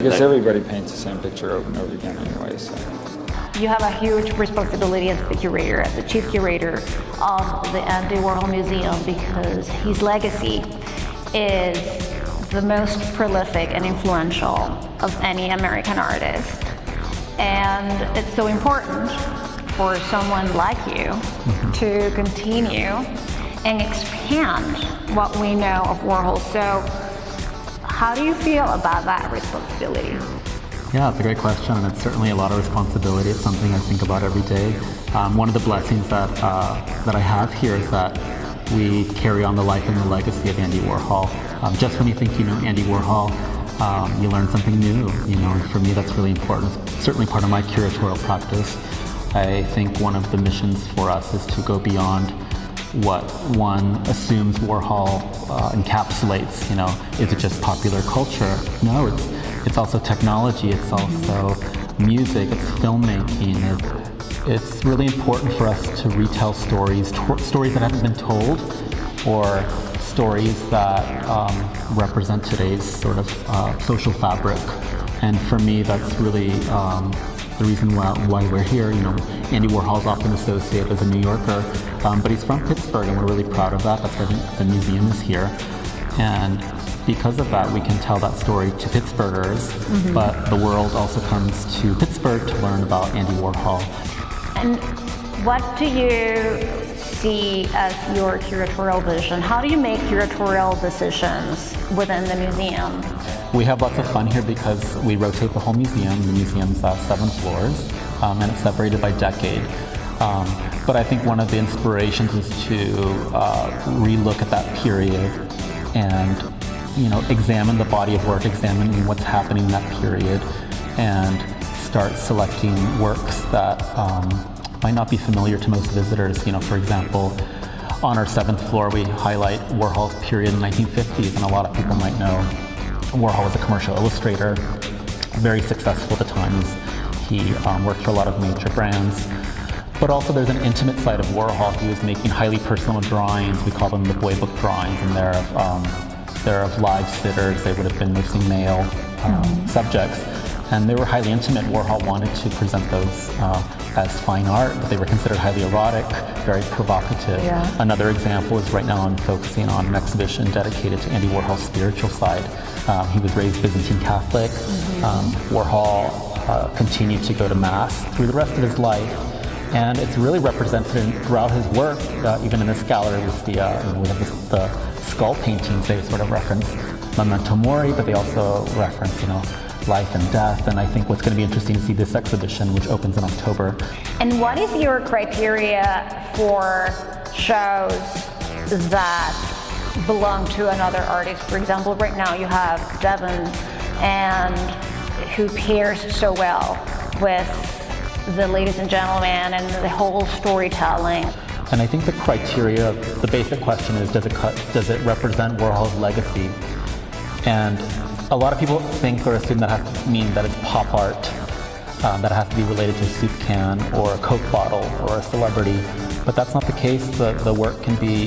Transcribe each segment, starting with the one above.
I guess everybody paints the same picture over and over again anyway, so. You have a huge responsibility as the curator, as the chief curator of the Andy Warhol Museum, because his legacy is the most prolific and influential of any American artist. And it's so important for someone like you to continue and expand what we know of Warhol. So how do you feel about that responsibility? Yeah, it's a great question, and it's certainly a lot of responsibility. It's something I think about every day. One of the blessings that I have here is that we carry on the life and the legacy of Andy Warhol. Just when you think you know Andy Warhol, you learn something new. And for me, that's really important. It's certainly part of my curatorial practice. I think one of the missions for us is to go beyond what one assumes Warhol encapsulates. Is it just popular culture? No, it's also technology, it's also music, it's filmmaking. It's really important for us to retell stories that haven't been told, or stories that represent today's sort of social fabric. And for me, that's really the reason why we're here. Andy Warhol is often associated as a New Yorker, but he's from Pittsburgh, and we're really proud of that. That's why the museum is here. And because of that, we can tell that story to Pittsburghers, but the world also comes to Pittsburgh to learn about Andy Warhol. And what do you see as your curatorial vision? How do you make curatorial decisions within the museum? We have lots of fun here because we rotate the whole museum. The museum's 7 floors, and it's separated by decade. But I think one of the inspirations is to relook at that period and examine the body of work, examine what's happening in that period, and start selecting works that might not be familiar to most visitors. For example, on our 7th floor, we highlight Warhol's period in the 1950s, and a lot of people might know Warhol was a commercial illustrator, very successful at the time. He worked for a lot of major brands. But also there's an intimate side of Warhol. He was making highly personal drawings. We call them the boy book drawings, and they're of live sitters. They would have been mostly male subjects, and they were highly intimate. Warhol wanted to present those as fine art, but they were considered highly erotic, very provocative. Yeah. Another example is right now I'm focusing on an exhibition dedicated to Andy Warhol's spiritual side. He was raised Byzantine Catholic. Warhol continued to go to Mass through the rest of his life. And it's really represented throughout his work. Even in this gallery, we have the skull paintings. They sort of reference memento mori, but they also reference, life and death. And I think what's going to be interesting to see this exhibition, which opens in October. And what is your criteria for shows that belong to another artist? For example, right now you have Devon, and who pairs so well with the Ladies and Gentlemen and the whole storytelling. And I think the criteria, the basic question is, does it represent Warhol's legacy? And a lot of people think or assume that has to mean that it's pop art, that it has to be related to a soup can or a Coke bottle or a celebrity. But that's not the case. The work can be,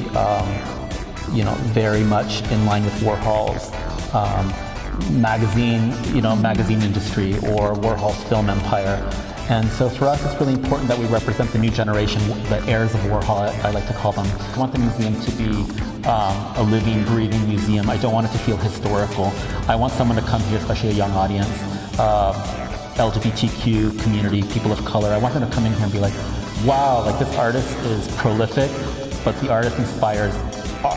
very much in line with Warhol's magazine industry or Warhol's film empire. And so for us, it's really important that we represent the new generation, the heirs of Warhol, I like to call them. I want the museum to be a living, breathing museum. I don't want it to feel historical. I want someone to come here, especially a young audience, LGBTQ community, people of color. I want them to come in here and be like, wow, this artist is prolific, but the artist inspires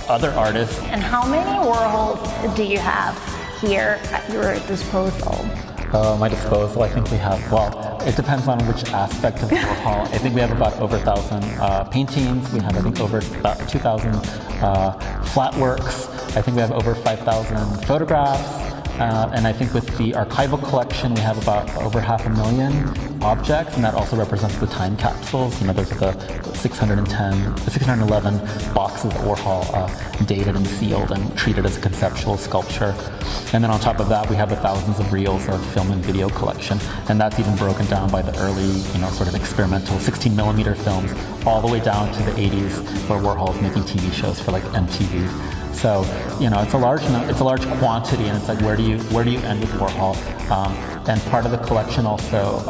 other artists. And how many Warhols do you have here at your disposal? My disposal, I think we have, it depends on which aspect of Warhol. I think we have about over 1,000 paintings. We have, I think, over about 2,000 flat works. I think we have over 5,000 photographs. And I think with the archival collection, we have about over 500,000 objects, and that also represents the time capsules. Those are the 611 boxes that Warhol dated and sealed and treated as a conceptual sculpture. And then on top of that, we have the thousands of reels of film and video collection, and that's even broken down by the early, sort of experimental 16mm films, all the way down to the 80s, where Warhol was making TV shows for like MTV. So, it's a large quantity, and it's like where do you end with Warhol? And part of the collection also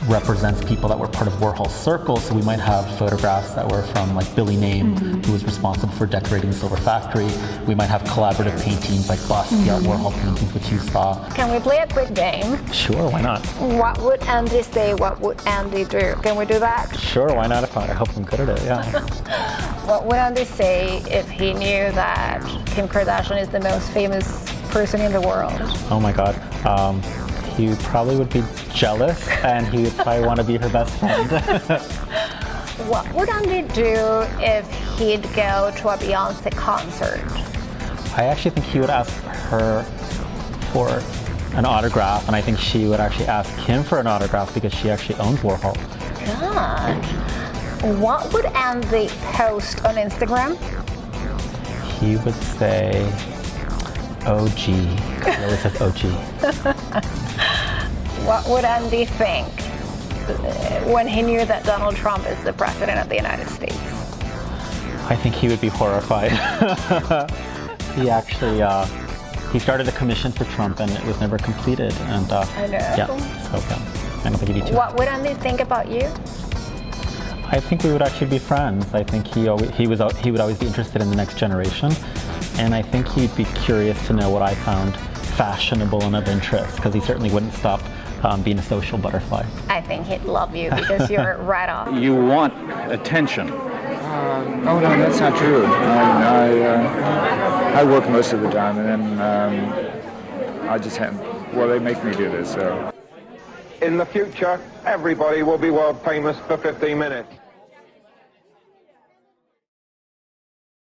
represents people that were part of Warhol's circle. So we might have photographs that were from like Billy Name, who was responsible for decorating the Silver Factory. We might have collaborative paintings like Basquiat Warhol paintings, which you saw. Can we play a quick game? Sure, why not? What would Andy say? What would Andy do? Can we do that? Sure, why not? I hope I'm good at it, yeah. What would Andy say if he knew that Kim Kardashian is the most famous person in the world? Oh my God. He probably would be jealous, and he would probably want to be her best friend. What would Andy do if he'd go to a Beyonce concert? I actually think he would ask her for an autograph, and I think she would actually ask him for an autograph because she actually owns Warhol. Good. What would Andy post on Instagram? He would say, OG. He always says OG. What would Andy think when he knew that Donald Trump is the president of the United States? I think he would be horrified. He actually, he started a commission for Trump, and it was never completed. And I know. Yeah, so I don't think he'd be too. What would Andy think about you? I think we would actually be friends. I think he would always be interested in the next generation, and I think he'd be curious to know what I found fashionable and of interest, because he certainly wouldn't stop being a social butterfly. I think he'd love you because you're right on. You want attention. Oh no, that's not true. I work most of the time, and then I just they make me do this. So. In the future, everybody will be world famous for 15 minutes.